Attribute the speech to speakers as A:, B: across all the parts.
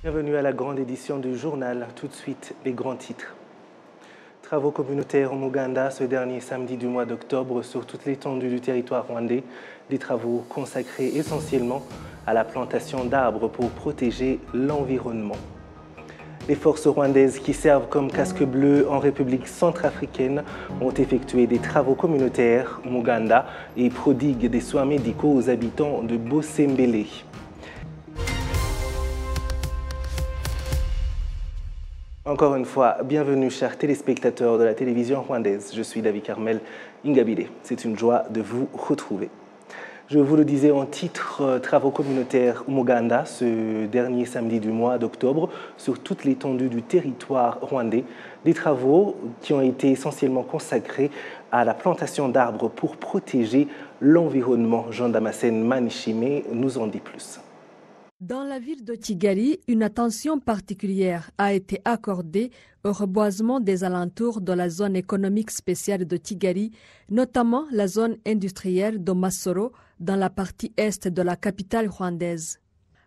A: Bienvenue à la grande édition du journal. Tout de suite, les grands titres. Travaux communautaires au Ouganda ce dernier samedi du mois d'octobre sur toute l'étendue du territoire rwandais. Des travaux consacrés essentiellement à la plantation d'arbres pour protéger l'environnement. Les forces rwandaises qui servent comme casque bleu en République centrafricaine ont effectué des travaux communautaires au Ouganda et prodiguent des soins médicaux aux habitants de Bosembele. Encore une fois, bienvenue chers téléspectateurs de la télévision rwandaise. Je suis David Carmel Ingabire. C'est une joie de vous retrouver. Je vous le disais en titre, travaux communautaires au Ouganda ce dernier samedi du mois d'octobre sur toute l'étendue du territoire rwandais. Des travaux qui ont été essentiellement consacrés à la plantation d'arbres pour protéger l'environnement. Jean Damascène Manishime nous en dit plus.
B: Dans la ville de Kigali, une attention particulière a été accordée au reboisement des alentours de la zone économique spéciale de Kigali, notamment la zone industrielle de Masoro, dans la partie est de la capitale rwandaise.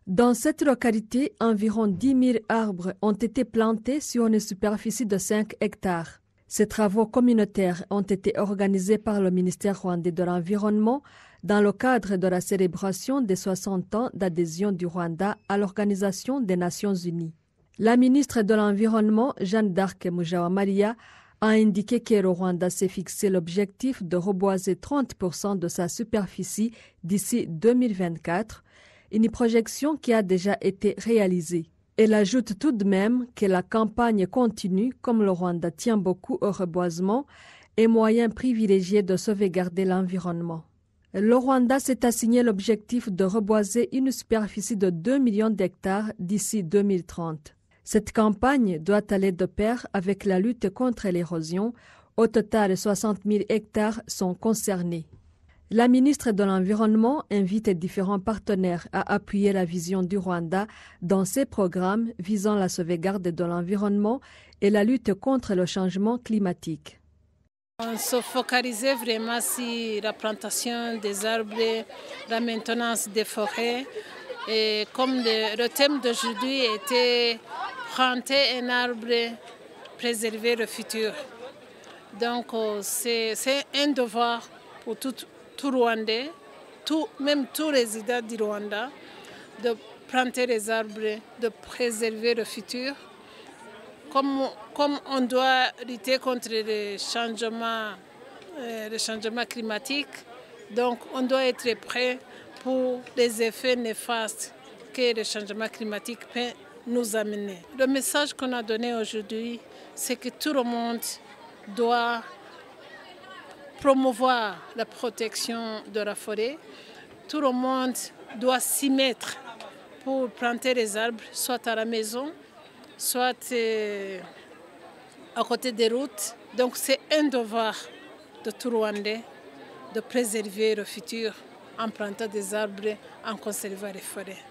B: Dans cette localité, environ 10 000 arbres ont été plantés sur une superficie de 5 hectares. Ces travaux communautaires ont été organisés par le ministère rwandais de l'Environnement dans le cadre de la célébration des 60 ans d'adhésion du Rwanda à l'Organisation des Nations Unies. La ministre de l'Environnement, Jeanne d'Arc Mujawamariya, a indiqué que le Rwanda s'est fixé l'objectif de reboiser 30% de sa superficie d'ici 2024, une projection qui a déjà été réalisée. Elle ajoute tout de même que la campagne continue, comme le Rwanda tient beaucoup au reboisement, est moyen privilégié de sauvegarder l'environnement. Le Rwanda s'est assigné l'objectif de reboiser une superficie de 2 millions d'hectares d'ici 2030. Cette campagne doit aller de pair avec la lutte contre l'érosion. Au total, 60 000 hectares sont concernés. La ministre de l'Environnement invite différents partenaires à appuyer la vision du Rwanda dans ses programmes visant la sauvegarde de l'environnement et la lutte contre le changement climatique.
C: On se focalisait vraiment sur la plantation des arbres, la maintenance des forêts. Et comme le thème d'aujourd'hui était planter un arbre, préserver le futur. Donc c'est un devoir pour tout Rwandais, même tout résident du Rwanda, de planter les arbres, de préserver le futur. Comme on doit lutter contre le changement climatique, donc on doit être prêt pour les effets néfastes que le changement climatique peut nous amener. Le message qu'on a donné aujourd'hui, c'est que tout le monde doit promouvoir la protection de la forêt. Tout le monde doit s'y mettre pour planter les arbres, soit à la maison, soit à côté des routes. Donc c'est un devoir de tout Rwandais de préserver le futur en plantant des arbres, en conservant les forêts.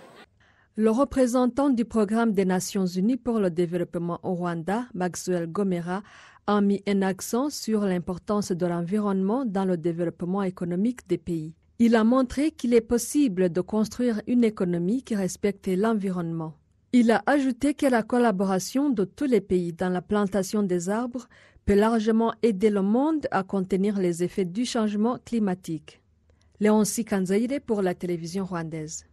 B: Le représentant du programme des Nations Unies pour le développement au Rwanda, Maxwell Gomera, a mis un accent sur l'importance de l'environnement dans le développement économique des pays. Il a montré qu'il est possible de construire une économie qui respecte l'environnement. Il a ajouté que la collaboration de tous les pays dans la plantation des arbres peut largement aider le monde à contenir les effets du changement climatique. Léoncie Kanzaire pour la télévision rwandaise.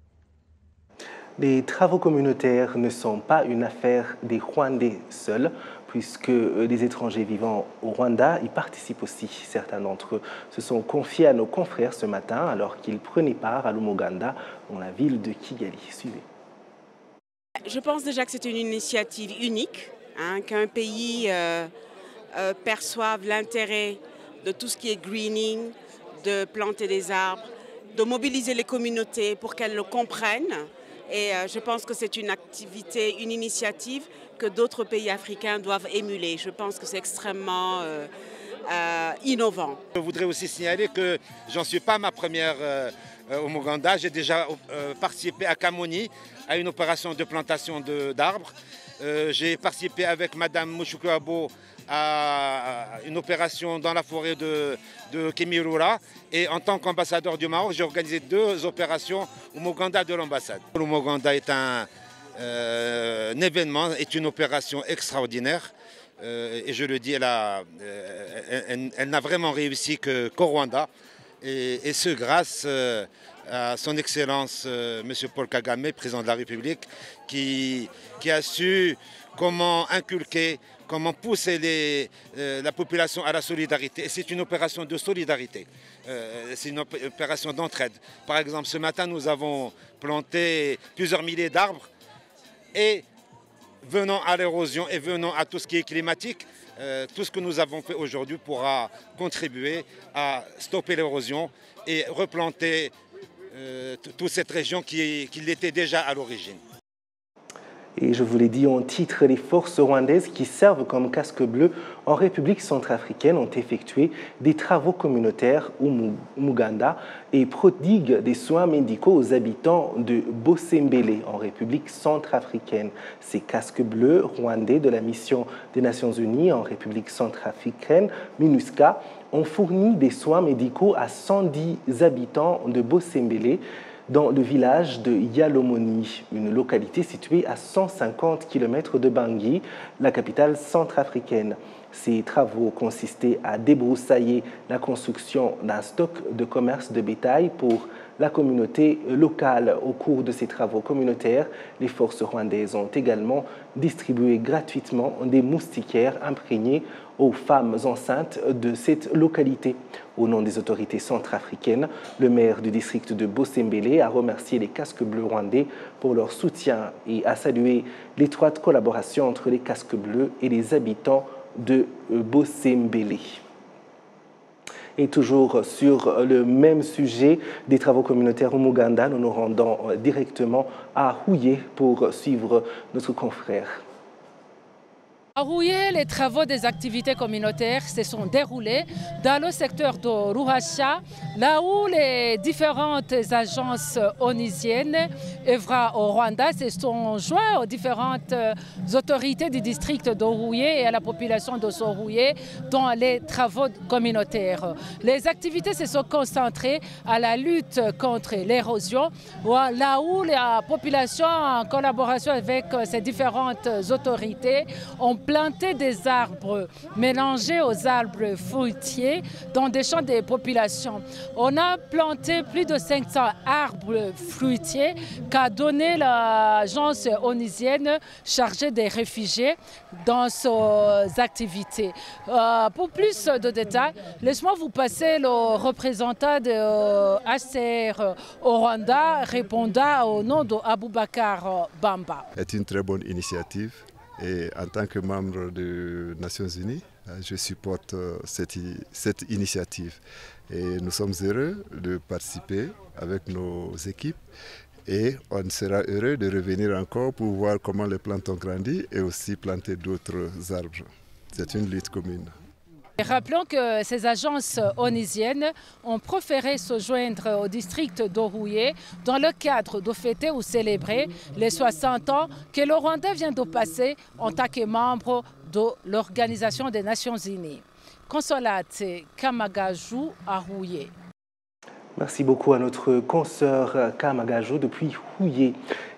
A: Les travaux communautaires ne sont pas une affaire des Rwandais seuls, puisque les étrangers vivant au Rwanda y participent aussi. Certains d'entre eux se sont confiés à nos confrères ce matin alors qu'ils prenaient part à l'Umuganda dans la ville de Kigali. Suivez.
D: Je pense déjà que c'est une initiative unique, qu'un pays perçoive l'intérêt de tout ce qui est greening, de planter des arbres, de mobiliser les communautés pour qu'elles le comprennent. Et je pense que c'est une activité, une initiative que d'autres pays africains doivent émuler. Je pense que c'est extrêmement innovant.
E: Je voudrais aussi signaler que j'en suis pas à ma première au Ouganda. J'ai déjà participé à Kamoni, à une opération de plantation d'arbres. J'ai participé avec Madame Mushukwabo à une opération dans la forêt de Kimirura. Et en tant qu'ambassadeur du Maroc, j'ai organisé 2 opérations au Ouganda de l'ambassade. Le Ouganda est événement, est une opération extraordinaire. Et je le dis, elle n'a vraiment réussi qu'au Rwanda. Et ce grâce à son Excellence, M. Paul Kagame, président de la République, qui a su comment inculquer, comment pousser la population à la solidarité. Et c'est une opération de solidarité, c'est une opération d'entraide. Par exemple, ce matin, nous avons planté plusieurs milliers d'arbres et venant à l'érosion et venant à tout ce qui est climatique, tout ce que nous avons fait aujourd'hui pourra contribuer à stopper l'érosion et replanter toute cette région qui l'était déjà à l'origine.
A: Et je vous l'ai dit en titre, les forces rwandaises qui servent comme casque bleu en République centrafricaine ont effectué des travaux communautaires au Muganda et prodiguent des soins médicaux aux habitants de Bosembele en République centrafricaine. Ces casques bleus rwandais de la mission des Nations Unies en République centrafricaine, MINUSCA, ont fourni des soins médicaux à 110 habitants de Bosembele, dans le village de Yalomoni, une localité située à 150 km de Bangui, la capitale centrafricaine. Ces travaux consistaient à débroussailler la construction d'un stock de commerce de bétail pour la communauté locale. Au cours de ces travaux communautaires, les forces rwandaises ont également distribué gratuitement des moustiquaires imprégnés aux femmes enceintes de cette localité. Au nom des autorités centrafricaines, le maire du district de Bosembele a remercié les casques bleus rwandais pour leur soutien et a salué l'étroite collaboration entre les casques bleus et les habitants de Bosembele. Et toujours sur le même sujet des travaux communautaires au Muganda, nous nous rendons directement à Houye pour suivre notre confrère.
F: À Houye, les travaux des activités communautaires se sont déroulés dans le secteur de Ruhasha, là où les différentes agences onusiennes œuvrant au Rwanda se sont joints aux différentes autorités du district de Houye et à la population de Houye dans les travaux communautaires. Les activités se sont concentrées à la lutte contre l'érosion, là où la population, en collaboration avec ces différentes autorités, ont planté des arbres mélangés aux arbres fruitiers dans des champs des populations. On a planté plus de 500 arbres fruitiers qu'a donné l'agence onusienne chargée des réfugiés dans ces activités. Pour plus de détails, laisse-moi vous passer le représentant de HCR au Rwanda répondant au nom d'Aboubacar Bamba.
G: C'est une très bonne initiative. Et en tant que membre des Nations Unies, je supporte cette initiative. Et nous sommes heureux de participer avec nos équipes et on sera heureux de revenir encore pour voir comment les plantes ont grandi et aussi planter d'autres arbres. C'est une lutte commune.
F: Et rappelons que ces agences onusiennes ont préféré se joindre au district d'Houye dans le cadre de fêter ou célébrer les 60 ans que le Rwanda vient de passer en tant que membre de l'Organisation des Nations Unies. Consolate Kamagaju à Houye.
A: Merci beaucoup à notre consoeur Kamagaju depuis Houye.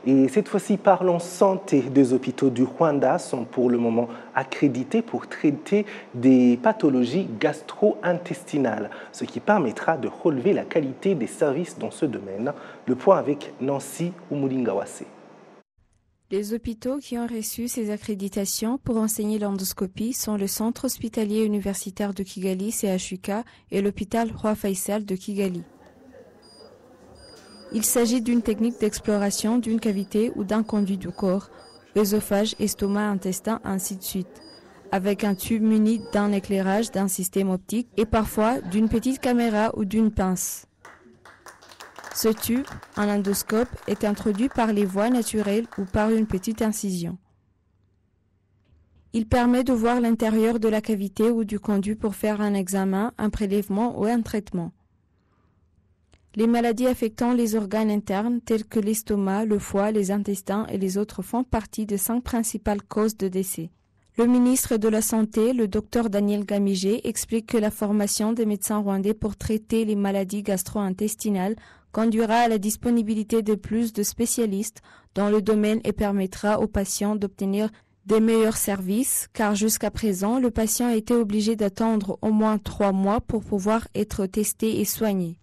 A: Et cette fois-ci, parlons santé. Des hôpitaux du Rwanda sont pour le moment accrédités pour traiter des pathologies gastro-intestinales, ce qui permettra de relever la qualité des services dans ce domaine. Le point avec Nancy Umulingawase.
H: Les hôpitaux qui ont reçu ces accréditations pour enseigner l'endoscopie sont le Centre hospitalier universitaire de Kigali, CHUK, et l'hôpital Roi Faisal de Kigali. Il s'agit d'une technique d'exploration d'une cavité ou d'un conduit du corps, œsophage, estomac, intestin, ainsi de suite, avec un tube muni d'un éclairage, d'un système optique et parfois d'une petite caméra ou d'une pince. Ce tube, un endoscope, est introduit par les voies naturelles ou par une petite incision. Il permet de voir l'intérieur de la cavité ou du conduit pour faire un examen, un prélèvement ou un traitement. Les maladies affectant les organes internes tels que l'estomac, le foie, les intestins et les autres font partie des 5 principales causes de décès. Le ministre de la Santé, le Dr Daniel Gamige, explique que la formation des médecins rwandais pour traiter les maladies gastro-intestinales conduira à la disponibilité de plus de spécialistes dans le domaine et permettra aux patients d'obtenir des meilleurs services, car jusqu'à présent, le patient était obligé d'attendre au moins 3 mois pour pouvoir être testé et soigné.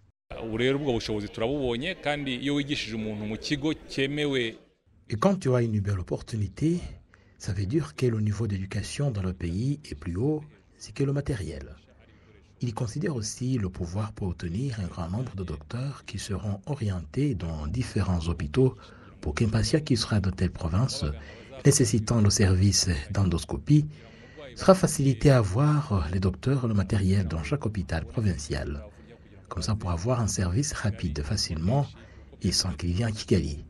I: Et quand tu as une belle opportunité, ça veut dire que le niveau d'éducation dans le pays est plus haut, c'est que le matériel. Il considère aussi le pouvoir pour obtenir un grand nombre de docteurs qui seront orientés dans différents hôpitaux pour qu'un patient qui sera dans telle province nécessitant le service d'endoscopie sera facilité à avoir les docteurs, le matériel dans chaque hôpital provincial. Comme ça, pour avoir un service rapide facilement et sans qu'il vienne à Kigali.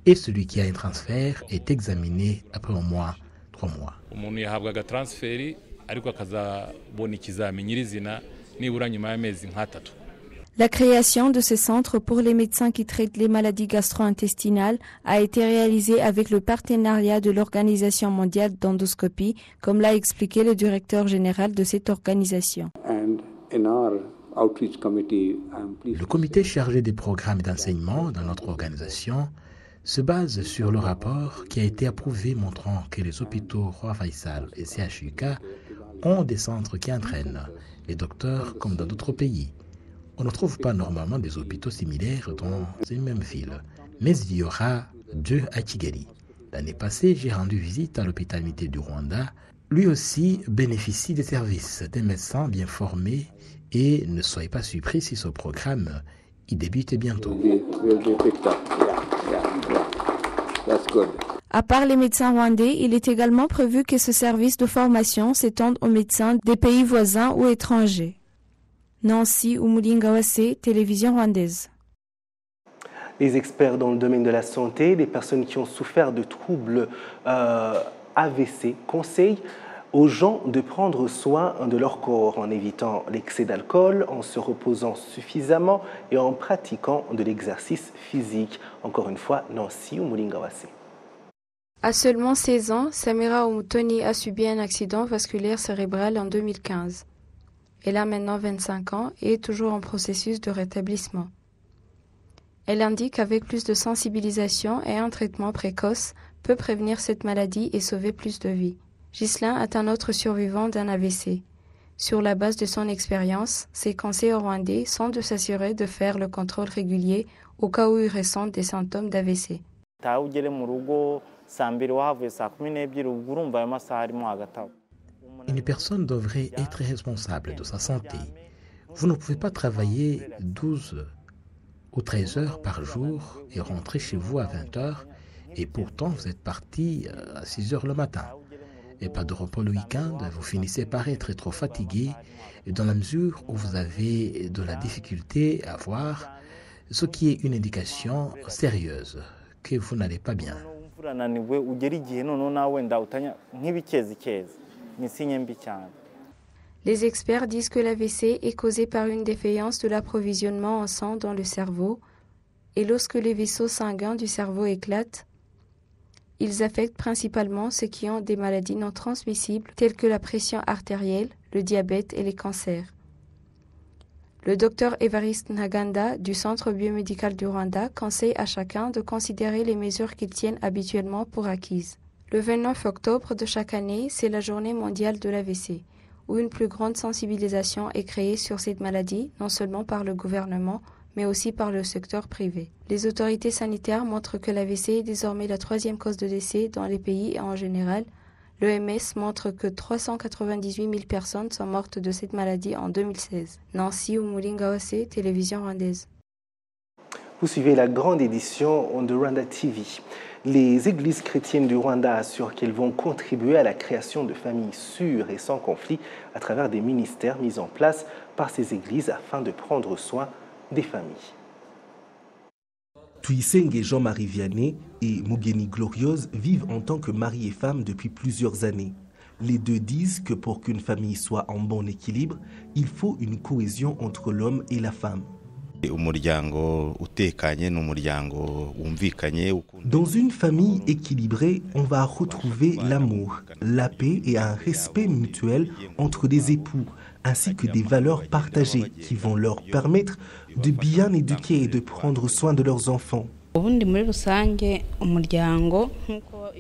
I: Et celui qui a un transfert est examiné après au moins 3 mois.
H: La création de ce centre pour les médecins qui traitent les maladies gastro-intestinales a été réalisée avec le partenariat de l'Organisation mondiale d'endoscopie, comme l'a expliqué le directeur général de cette organisation.
I: Le comité chargé des programmes d'enseignement dans notre organisation se base sur le rapport qui a été approuvé montrant que les hôpitaux Roi Faisal et CHUK ont des centres qui entraînent les docteurs comme dans d'autres pays. On ne trouve pas normalement des hôpitaux similaires dans une même ville, mais il y aura 2 à Kigali. L'année passée, j'ai rendu visite à l'hôpital militaire du Rwanda. Lui aussi bénéficie des services des médecins bien formés et ne soyez pas surpris si ce programme il débute bientôt.
H: À part les médecins rwandais, il est également prévu que ce service de formation s'étende aux médecins des pays voisins ou étrangers. Nancy Umulingawase, télévision rwandaise.
A: Les experts dans le domaine de la santé, les personnes qui ont souffert de troubles AVC conseillent aux gens de prendre soin de leur corps en évitant l'excès d'alcool, en se reposant suffisamment et en pratiquant de l'exercice physique. Encore une fois, Nancy Umulingawase.
H: À seulement 16 ans, Samira Omutoni a subi un accident vasculaire cérébral en 2015. Elle a maintenant 25 ans et est toujours en processus de rétablissement. Elle indique qu'avec plus de sensibilisation et un traitement précoce peut prévenir cette maladie et sauver plus de vies. Ghislain est un autre survivant d'un AVC. Sur la base de son expérience, ses conseils rwandais sont de s'assurer de faire le contrôle régulier au cas où il ressent des symptômes d'AVC.
I: Une personne devrait être responsable de sa santé. Vous ne pouvez pas travailler 12 ou 13 heures par jour et rentrer chez vous à 20 heures et pourtant vous êtes parti à 6 heures le matin. Et pas de repos le week-end, vous finissez par être trop fatigué et dans la mesure où vous avez de la difficulté à voir, ce qui est une indication sérieuse que vous n'allez pas bien.
H: Les experts disent que l'AVC est causé par une défaillance de l'approvisionnement en sang dans le cerveau et lorsque les vaisseaux sanguins du cerveau éclatent, ils affectent principalement ceux qui ont des maladies non transmissibles telles que la pression artérielle, le diabète et les cancers. Le docteur Évariste Ntaganda du Centre biomédical du Rwanda conseille à chacun de considérer les mesures qu'ils tiennent habituellement pour acquises. Le 29 octobre de chaque année, c'est la journée mondiale de l'AVC, où une plus grande sensibilisation est créée sur cette maladie, non seulement par le gouvernement, mais aussi par le secteur privé. Les autorités sanitaires montrent que l'AVC est désormais la 3e cause de décès dans les pays en général. L'OMS montre que 398 000 personnes sont mortes de cette maladie en 2016. Nancy Umulingawase, télévision rwandaise.
A: Vous suivez la grande édition de Rwanda TV. Les églises chrétiennes du Rwanda assurent qu'elles vont contribuer à la création de familles sûres et sans conflit à travers des ministères mis en place par ces églises afin de prendre soin des familles.
J: Tuyisenge Jean-Marie Vianney et Mugeni Gloriose vivent en tant que mari et femme depuis plusieurs années. Les deux disent que pour qu'une famille soit en bon équilibre, il faut une cohésion entre l'homme et la femme. Dans une famille équilibrée, on va retrouver l'amour, la paix et un respect mutuel entre des époux, ainsi que des valeurs partagées qui vont leur permettre de bien éduquer et de prendre soin de leurs enfants.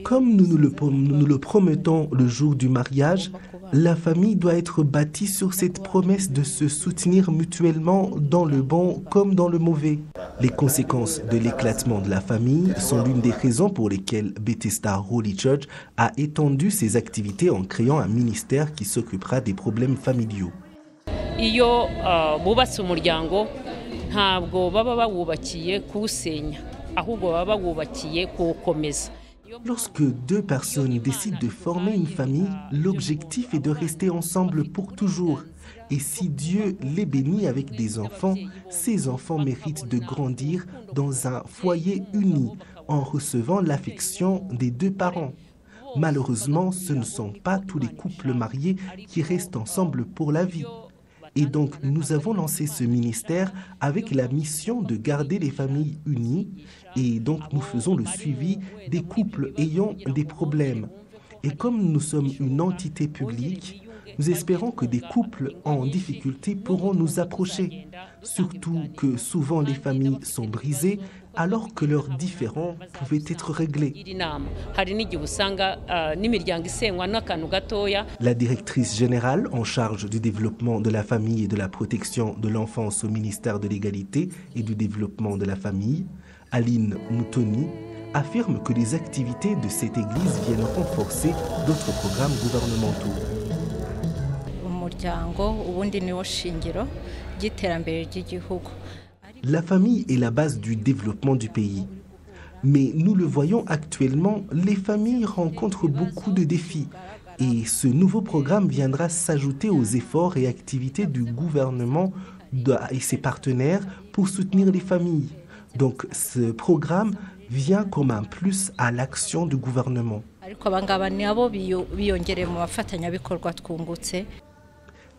J: Comme nous nous le promettons le jour du mariage, la famille doit être bâtie sur cette promesse de se soutenir mutuellement dans le bon comme dans le mauvais. Les conséquences de l'éclatement de la famille sont l'une des raisons pour lesquelles Bethesda Holy Church a étendu ses activités en créant un ministère qui s'occupera des problèmes familiaux. Lorsque deux personnes décident de former une famille, l'objectif est de rester ensemble pour toujours. Et si Dieu les bénit avec des enfants, ces enfants méritent de grandir dans un foyer uni, en recevant l'affection des deux parents. Malheureusement, ce ne sont pas tous les couples mariés qui restent ensemble pour la vie. Et donc, nous avons lancé ce ministère avec la mission de garder les familles unies. Et donc, nous faisons le suivi des couples ayant des problèmes. Et comme nous sommes une entité publique, nous espérons que des couples en difficulté pourront nous approcher. Surtout que souvent les familles sont brisées alors que leurs différends pouvaient être réglés. La directrice générale en charge du développement de la famille et de la protection de l'enfance au ministère de l'Égalité et du développement de la famille, Aline Moutoni, affirme que les activités de cette église viennent renforcer d'autres programmes gouvernementaux. La famille est la base du développement du pays. Mais nous le voyons actuellement, les familles rencontrent beaucoup de défis. Et ce nouveau programme viendra s'ajouter aux efforts et activités du gouvernement et ses partenaires pour soutenir les familles. Donc ce programme vient comme un plus à l'action du gouvernement.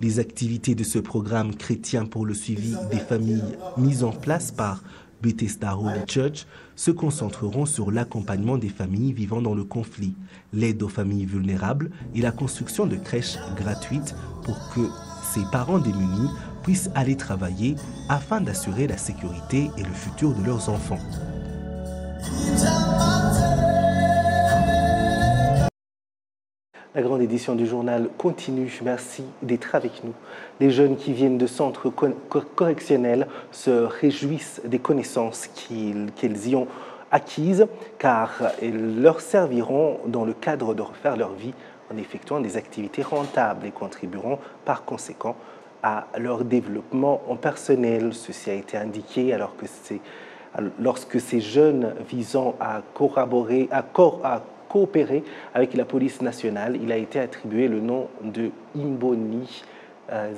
J: Les activités de ce programme chrétien pour le suivi des familles mises en place par Bethesda Holy Church se concentreront sur l'accompagnement des familles vivant dans le conflit, l'aide aux familles vulnérables et la construction de crèches gratuites pour que ces parents démunis puissent aller travailler afin d'assurer la sécurité et le futur de leurs enfants.
A: La grande édition du journal continue. Merci d'être avec nous. Les jeunes qui viennent de centres correctionnels se réjouissent des connaissances qu'ils y ont acquises car elles leur serviront dans le cadre de refaire leur vie en effectuant des activités rentables et contribueront par conséquent à leur développement en personnel. Ceci a été indiqué lorsque ces jeunes visant à coopérer avec la police nationale, il a été attribué le nom de Imboni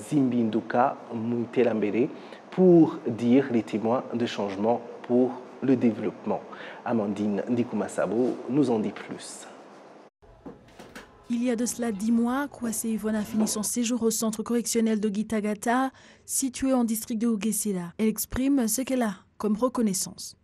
A: Zimbinduka Mutelambere pour dire les témoins de changement pour le développement. Amandine Ndikumasabo nous en dit plus.
K: Il y a de cela 10 mois, Kwasi Yvonne a fini son séjour au centre correctionnel de Gitagata, situé en district de Ugesila. Elle exprime ce qu'elle a comme reconnaissance.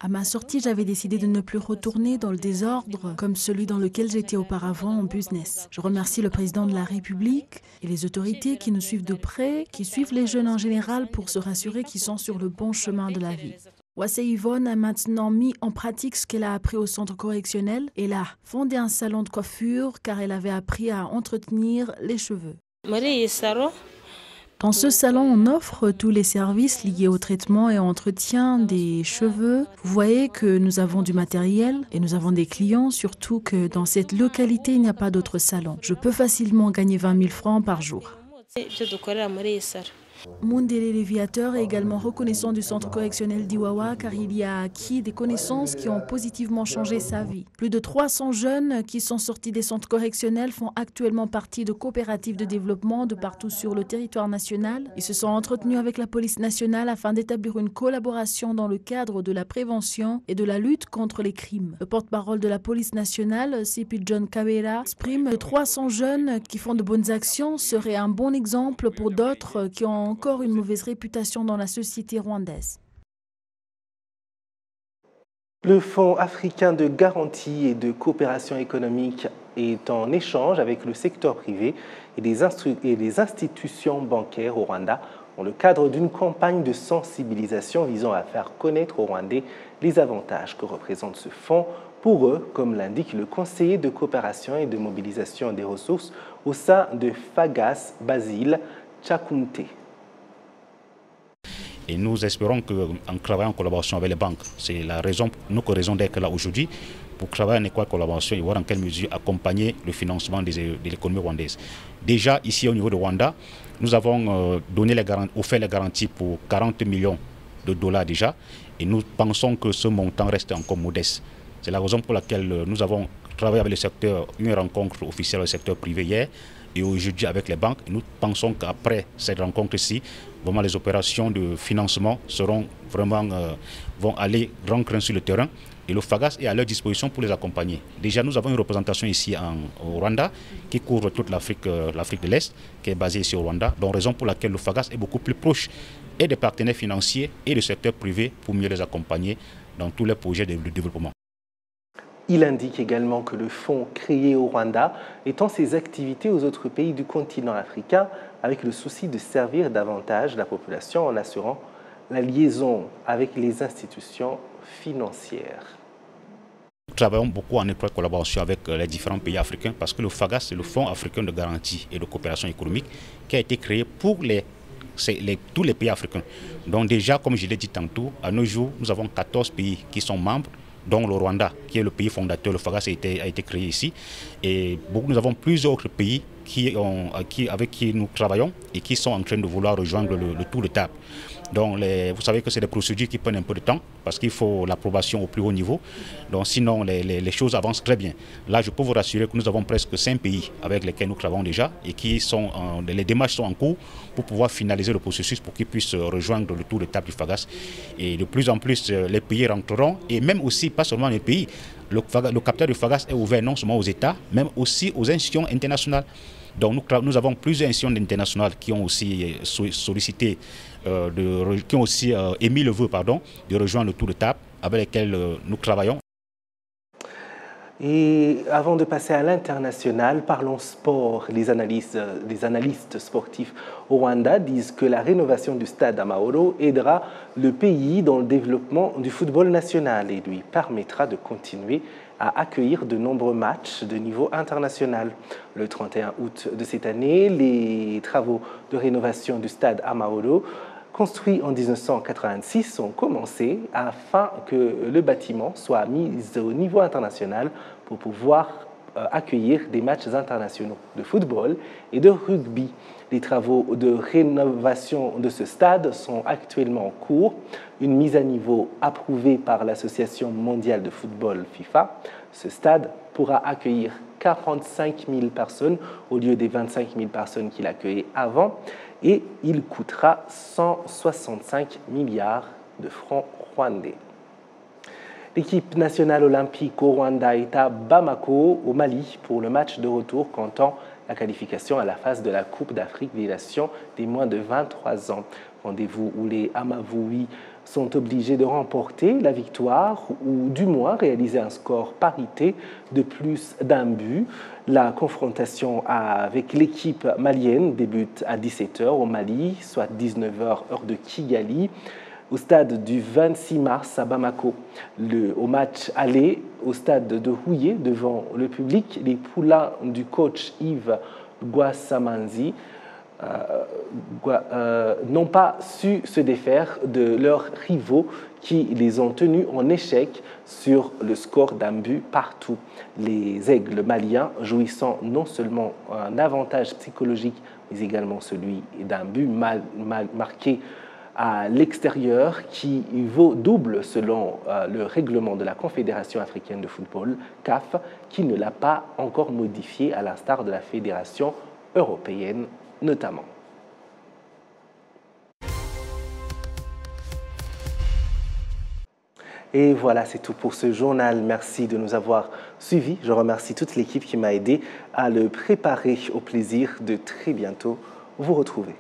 K: À ma sortie, j'avais décidé de ne plus retourner dans le désordre comme celui dans lequel j'étais auparavant en business. Je remercie le président de la République et les autorités qui nous suivent de près, qui suivent les jeunes en général pour se rassurer qu'ils sont sur le bon chemin de la vie. Kwasi Yvonne a maintenant mis en pratique ce qu'elle a appris au centre correctionnel. Elle a fondé un salon de coiffure car elle avait appris à entretenir les cheveux. Dans ce salon, on offre tous les services liés au traitement et au entretien des cheveux. Vous voyez que nous avons du matériel et nous avons des clients, surtout que dans cette localité, il n'y a pas d'autres salons. Je peux facilement gagner 20 000 francs par jour. Mundele Léviateur est également reconnaissant du centre correctionnel d'Iwawa car il y a acquis des connaissances qui ont positivement changé sa vie. Plus de 300 jeunes qui sont sortis des centres correctionnels font actuellement partie de coopératives de développement de partout sur le territoire national. Ils se sont entretenus avec la police nationale afin d'établir une collaboration dans le cadre de la prévention et de la lutte contre les crimes. Le porte-parole de la police nationale, CP John Kawera, exprime que 300 jeunes qui font de bonnes actions seraient un bon exemple pour d'autres qui ont encore une mauvaise réputation dans la société rwandaise.
A: Le Fonds africain de garantie et de coopération économique est en échange avec le secteur privé et les institutions bancaires au Rwanda dans le cadre d'une campagne de sensibilisation visant à faire connaître aux Rwandais les avantages que représente ce fonds pour eux, comme l'indique le conseiller de coopération et de mobilisation des ressources au sein de FAGAS, Basile Chakunte.
L: Et nous espérons qu'en travaillant en collaboration avec les banques, c'est la raison, nous que raison d'être là aujourd'hui, pour travailler en étroite collaboration et voir en quelle mesure accompagner le financement de l'économie rwandaise. Déjà, ici au niveau de Rwanda, nous avons offert les garanties pour 40 millions de dollars déjà, et nous pensons que ce montant reste encore modeste. C'est la raison pour laquelle nous avons travaillé avec le secteur, une rencontre officielle avec le secteur privé hier, et aujourd'hui avec les banques. Nous pensons qu'après cette rencontre-ci, vraiment les opérations de financement vont aller grand cran sur le terrain et le FAGAS est à leur disposition pour les accompagner. Déjà, nous avons une représentation ici au Rwanda qui couvre toute l'Afrique de l'Est, qui est basée ici au Rwanda, donc raison pour laquelle le FAGAS est beaucoup plus proche et des partenaires financiers et du secteur privé pour mieux les accompagner dans tous les projets de développement.
A: Il indique également que le fonds créé au Rwanda étend ses activités aux autres pays du continent africain avec le souci de servir davantage la population en assurant la liaison avec les institutions financières.
L: Nous travaillons beaucoup en étroite collaboration avec les différents pays africains parce que le FAGAS, c'est le Fonds africain de garantie et de coopération économique qui a été créé pour tous les pays africains. Donc déjà, comme je l'ai dit tantôt, à nos jours, nous avons 14 pays qui sont membres, dont le Rwanda, qui est le pays fondateur. Le FAGAS a été créé ici. Et nous avons plusieurs autres pays avec qui nous travaillons et qui sont en train de vouloir rejoindre le tour de table. Donc, vous savez que c'est des procédures qui prennent un peu de temps parce qu'il faut l'approbation au plus haut niveau. Donc, sinon, les choses avancent très bien. Là, je peux vous rassurer que nous avons presque 5 pays avec lesquels nous travaillons déjà et les démarches sont en cours pour pouvoir finaliser le processus pour qu'ils puissent rejoindre le tour de table du FAGAS. Et de plus en plus, les pays rentreront et même aussi, pas seulement les pays, le capital du FAGAS est ouvert non seulement aux États, mais aussi aux institutions internationales. Donc nous avons plusieurs institutions internationales qui ont aussi sollicité, qui ont aussi émis le vœu de rejoindre le tour de table avec lesquels nous travaillons.
A: Et avant de passer à l'international, parlons sport. Les analystes sportifs au Rwanda disent que la rénovation du stade Amahoro aidera le pays dans le développement du football national et lui permettra de continuer à accueillir de nombreux matchs de niveau international. Le 31 août de cette année, les travaux de rénovation du stade Amahoro, construit en 1986, ont commencé afin que le bâtiment soit mis au niveau international pour pouvoir accueillir des matchs internationaux de football et de rugby. Les travaux de rénovation de ce stade sont actuellement en cours. Une mise à niveau approuvée par l'Association mondiale de football FIFA. Ce stade pourra accueillir 45 000 personnes au lieu des 25 000 personnes qu'il accueillait avant et il coûtera 165 milliards de francs rwandais. L'équipe nationale olympique au Rwanda est à Bamako, au Mali, pour le match de retour comptant la qualification à la phase de la Coupe d'Afrique des Nations des moins de 23 ans. Rendez-vous où les Amavubi sont obligés de remporter la victoire ou du moins réaliser un score parité de plus d'un but. La confrontation avec l'équipe malienne débute à 17h au Mali, soit 19h heure de Kigali, au stade du 26 mars à Bamako. Au match aller au stade de Houillé devant le public, les poulains du coach Yves Gwasamanzi n'ont pas su se défaire de leurs rivaux qui les ont tenus en échec sur le score d'un but partout. Les aigles maliens jouissant non seulement un avantage psychologique, mais également celui d'un but mal marqué à l'extérieur qui vaut double selon le règlement de la Confédération africaine de football, CAF, qui ne l'a pas encore modifié à l'instar de la Fédération européenne notamment. Et voilà, c'est tout pour ce journal. Merci de nous avoir suivis. Je remercie toute l'équipe qui m'a aidé à le préparer. Au plaisir de très bientôt vous retrouver.